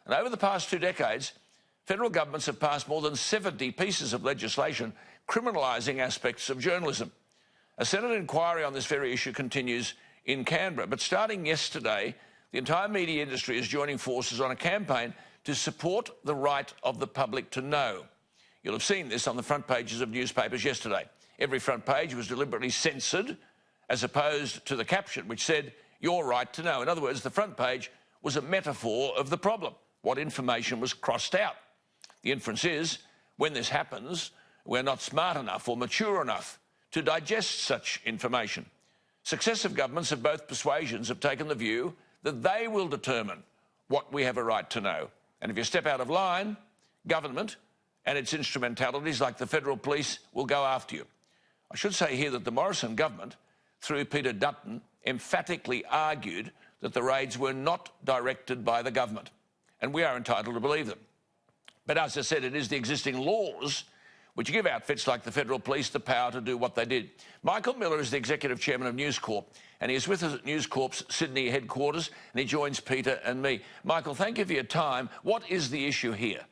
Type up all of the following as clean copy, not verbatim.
And over the past 2 decades, federal governments have passed more than 70 pieces of legislation criminalising aspects of journalism. A Senate inquiry on this very issue continues in Canberra. But starting yesterday, the entire media industry is joining forces on a campaign to support the right of the public to know. You'll have seen this on the front pages of newspapers yesterday. Every front page was deliberately censored, as opposed to the caption, which said, "Your right to know." In other words, the front page was a metaphor of the problem. What information was crossed out? The inference is, when this happens, we're not smart enough or mature enough to digest such information. Successive governments of both persuasions have taken the view that they will determine what we have a right to know. And if you step out of line, government and its instrumentalities like the federal police will go after you. I should say here that the Morrison government, through Peter Dutton, emphatically argued that the raids were not directed by the government, and we are entitled to believe them. But as I said, it is the existing laws which give outfits like the Federal Police the power to do what they did. Michael Miller is the Executive Chairman of News Corp, and he is with us at News Corp's Sydney headquarters, and he joins Peter and me. Michael, thank you for your time. What is the issue here?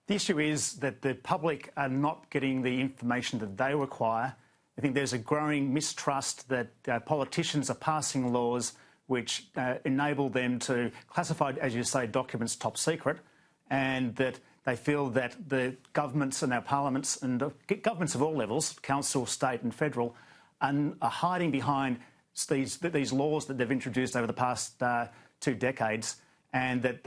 The issue is that the public are not getting the information that they require. I think there's a growing mistrust that politicians are passing laws which enable them to classify, as you say, documents top secret, and that they feel that the governments and our parliaments and governments of all levels, council, state and federal, are hiding behind these laws that they've introduced over the past 2 decades, and that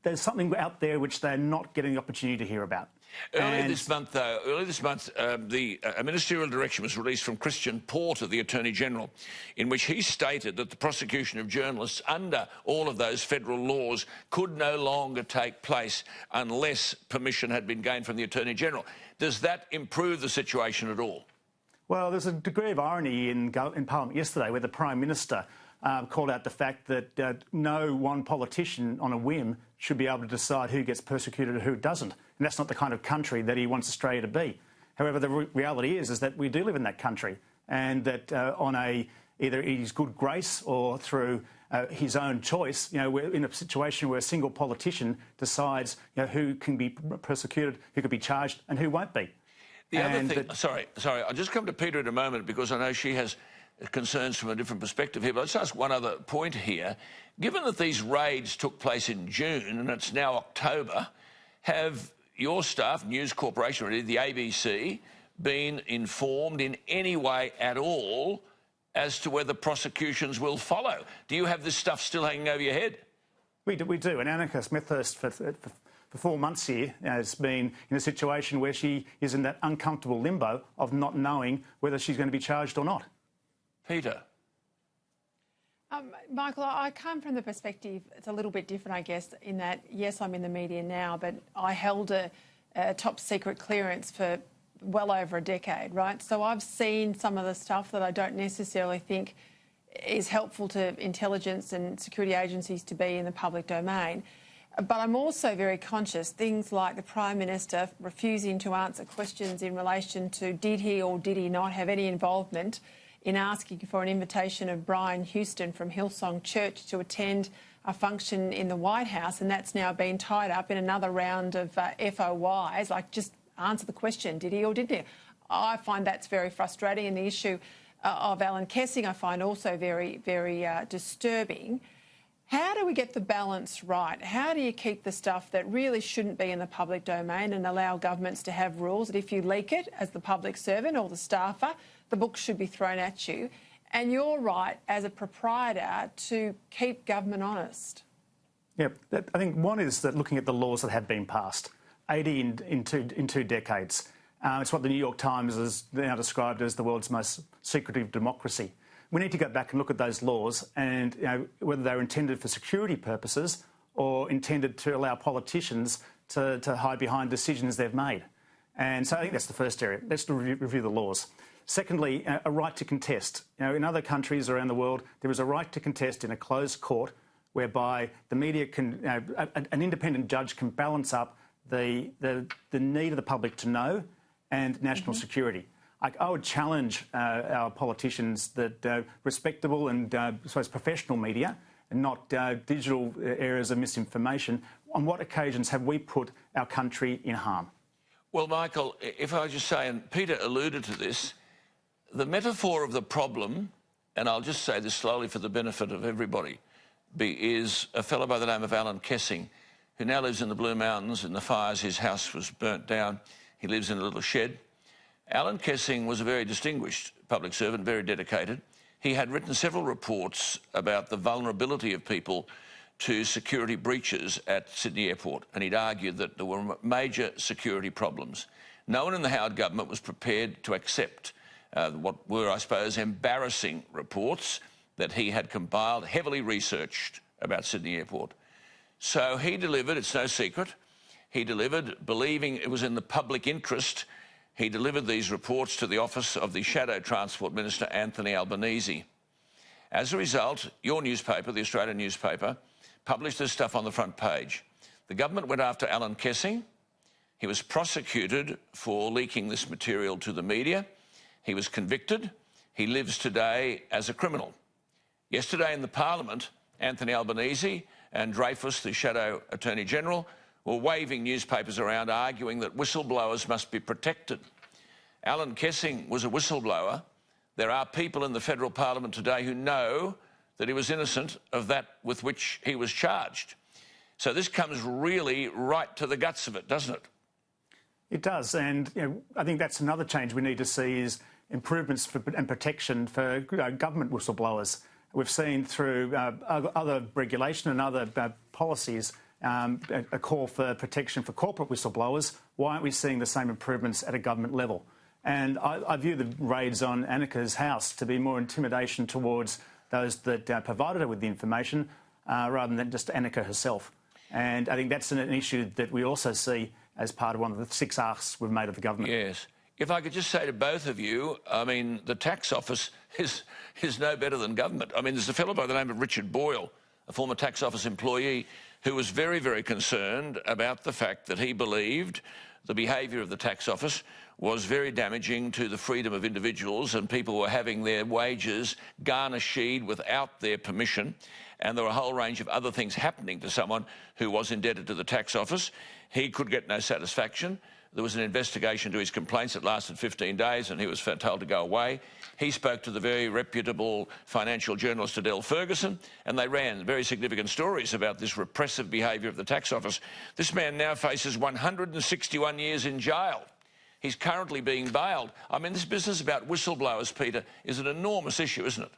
there's something out there which they're not getting the opportunity to hear about. Earlier this month, a ministerial direction was released from Christian Porter, the Attorney-General, in which he stated that the prosecution of journalists under all of those federal laws could no longer take place unless permission had been gained from the Attorney-General. Does that improve the situation at all? Well, there's a degree of irony in Parliament yesterday where the Prime Minister called out the fact that no one politician on a whim should be able to decide who gets persecuted and who doesn't. And that's not the kind of country that he wants Australia to be. However, the reality is that we do live in that country, and that on either his good grace or through his own choice, we're in a situation where a single politician decides who can be persecuted, who could be charged and who won't be. The other thing, sorry, I'll just come to Peter in a moment because I know she has concerns from a different perspective here, but let's ask one other point here. Given that these raids took place in June and it's now October, have your staff, News Corporation, the ABC, been informed in any way at all as to whether prosecutions will follow? Do you have this stuff still hanging over your head? We do. And Annika Smethurst, for 4 months here, has been in a situation where she is in that uncomfortable limbo of not knowing whether she's going to be charged or not. Peter. Michael, I come from the perspective, it's a little bit different, I guess, in that, yes, I'm in the media now, but I held a top secret clearance for well over a decade, right? So I've seen some of the stuff that I don't necessarily think is helpful to intelligence and security agencies to be in the public domain. But I'm also very conscious, things like the Prime Minister refusing to answer questions in relation to did he or did he not have any involvement in asking for an invitation of Brian Houston from Hillsong Church to attend a function in the White House, and that's now been tied up in another round of FOIs. Like, just answer the question, did he or didn't he? I find that's very frustrating, and the issue of Alan Kessing I find also very, very disturbing. How do we get the balance right? How do you keep the stuff that really shouldn't be in the public domain and allow governments to have rules that if you leak it as the public servant or the staffer, the book should be thrown at you, and you're right as a proprietor to keep government honest? Yeah, I think one is that looking at the laws that have been passed, 80 in 2 decades. It's what the New York Times has now described as the world's most secretive democracy. We need to go back and look at those laws and whether they're intended for security purposes or intended to allow politicians to hide behind decisions they've made. And so I think that's the first area. Let's review the laws. Secondly, a right to contest. In other countries around the world, there is a right to contest in a closed court whereby the media can, an independent judge can balance up the need of the public to know and national security. I would challenge our politicians that respectable and I suppose professional media and not digital areas of misinformation. On what occasions have we put our country in harm? Well, Michael, if I just say, and Peter alluded to this, the metaphor of the problem, and I'll just say this slowly for the benefit of everybody, is a fellow by the name of Alan Kessing, who now lives in the Blue Mountains. In the fires, his house was burnt down. He lives in a little shed. Alan Kessing was a very distinguished public servant, very dedicated. He had written several reports about the vulnerability of people to security breaches at Sydney Airport, and he'd argued that there were major security problems. No one in the Howard government was prepared to accept what were, I suppose, embarrassing reports that he had compiled, heavily researched about Sydney Airport. So he delivered, it's no secret, he delivered, believing it was in the public interest, he delivered these reports to the office of the Shadow Transport Minister, Anthony Albanese. As a result, your newspaper, the Australian newspaper, published this stuff on the front page. The government went after Alan Kessing. He was prosecuted for leaking this material to the media. He was convicted. He lives today as a criminal. Yesterday in the Parliament, Anthony Albanese and Dreyfus, the Shadow Attorney General, were waving newspapers around, arguing that whistleblowers must be protected. Alan Kessing was a whistleblower. There are people in the federal parliament today who know that he was innocent of that with which he was charged. So this comes really right to the guts of it, doesn't it? It does, and I think that's another change we need to see is improvements and protection for government whistleblowers. We've seen through other regulation and other policies a call for protection for corporate whistleblowers. Why aren't we seeing the same improvements at a government level? And I view the raids on Annika's house to be more intimidation towards those that provided her with the information rather than just Annika herself. And I think that's an issue that we also see as part of one of the 6 asks we've made of the government. Yes. If I could just say to both of you, I mean, the tax office is no better than government. I mean, there's a fellow by the name of Richard Boyle, a former tax office employee, who was very, very concerned about the fact that he believed the behaviour of the tax office was very damaging to the freedom of individuals, and people were having their wages garnished without their permission, and there were a whole range of other things happening to someone who was indebted to the tax office. He could get no satisfaction. There was an investigation to his complaints that lasted 15 days and he was told to go away. He spoke to the very reputable financial journalist Adele Ferguson, and they ran very significant stories about this repressive behaviour of the tax office. This man now faces 161 years in jail. He's currently being bailed. I mean, this business about whistleblowers, Peter, is an enormous issue, isn't it?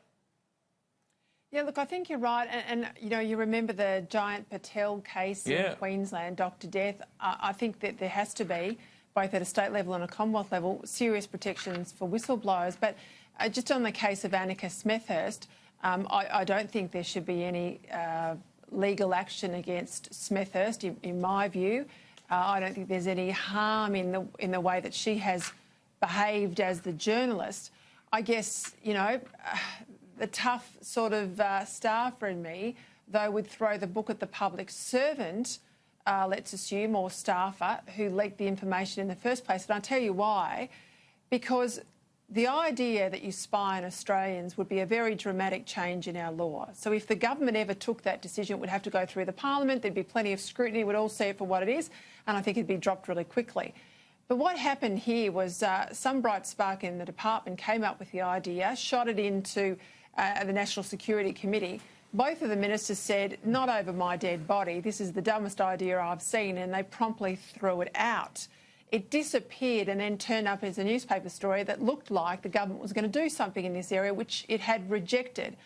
Yeah, look, I think you're right. And you remember the Giant Patel case in Queensland, Dr. Death. I think that there has to be, both at a state level and a Commonwealth level, serious protections for whistleblowers. But just on the case of Annika Smethurst, I don't think there should be any legal action against Smethurst, in my view. I don't think there's any harm in the way that she has behaved as the journalist. I guess, the tough sort of staffer in me, though, would throw the book at the public servant, let's assume, or staffer who leaked the information in the first place. And I'll tell you why. Because the idea that you spy on Australians would be a very dramatic change in our law. So if the government ever took that decision, it would have to go through the parliament. There'd be plenty of scrutiny. We'd all see it for what it is. And I think it'd be dropped really quickly. But what happened here was some bright spark in the department came up with the idea, shot it into the National Security Committee. Both of the ministers said, not over my dead body, this is the dumbest idea I've seen, and they promptly threw it out. It disappeared and then turned up as a newspaper story that looked like the government was going to do something in this area, which it had rejected.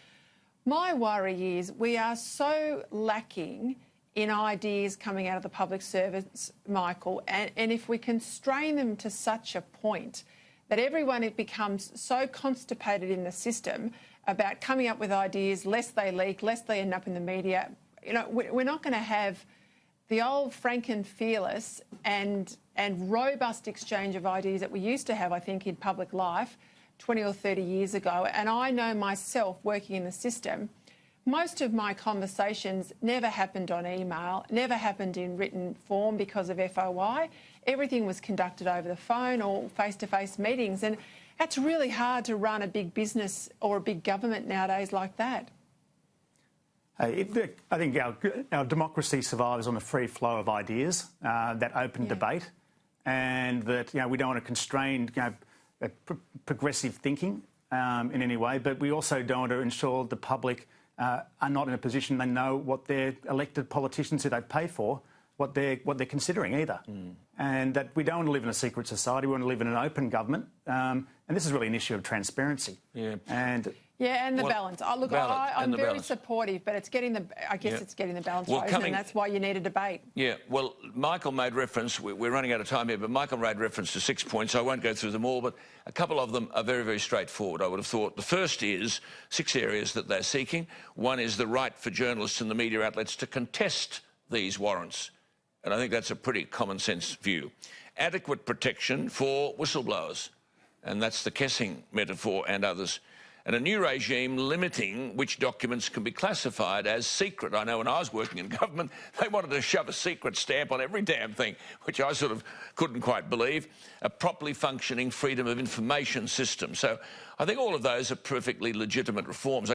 My worry is we are so lacking in ideas coming out of the public service, Michael, and if we constrain them to such a point that everyone becomes so constipated in the system about coming up with ideas, lest they leak, lest they end up in the media, we're not going to have the old frank and fearless and robust exchange of ideas that we used to have, I think, in public life 20 or 30 years ago. And I know myself, working in the system, most of my conversations never happened on email, never happened in written form because of FOI. Everything was conducted over the phone or face-to-face meetings. And that's really hard to run a big business or a big government nowadays like that. I think our democracy survives on the free flow of ideas, that open debate, and that we don't want to constrain progressive thinking in any way, but we also don't want to ensure the public are not in a position they know what their elected politicians who they pay for, what they're considering either. And that we don't want to live in a secret society, we want to live in an open government. And this is really an issue of transparency. And the balance. I'm very supportive, but it's getting it's getting the balance right, and that's why you need a debate. Yeah, well, Michael made reference, we're running out of time here, but Michael made reference to 6 points. I won't go through them all, but a couple of them are very, very straightforward, I would have thought. The first is 6 areas that they're seeking. One is the right for journalists and the media outlets to contest these warrants. And I think that's a pretty common sense view. Adequate protection for whistleblowers. And that's the Kessing metaphor and others. And a new regime limiting which documents can be classified as secret. I know when I was working in government, they wanted to shove a secret stamp on every damn thing, which I sort of couldn't quite believe. A properly functioning freedom of information system. So I think all of those are perfectly legitimate reforms.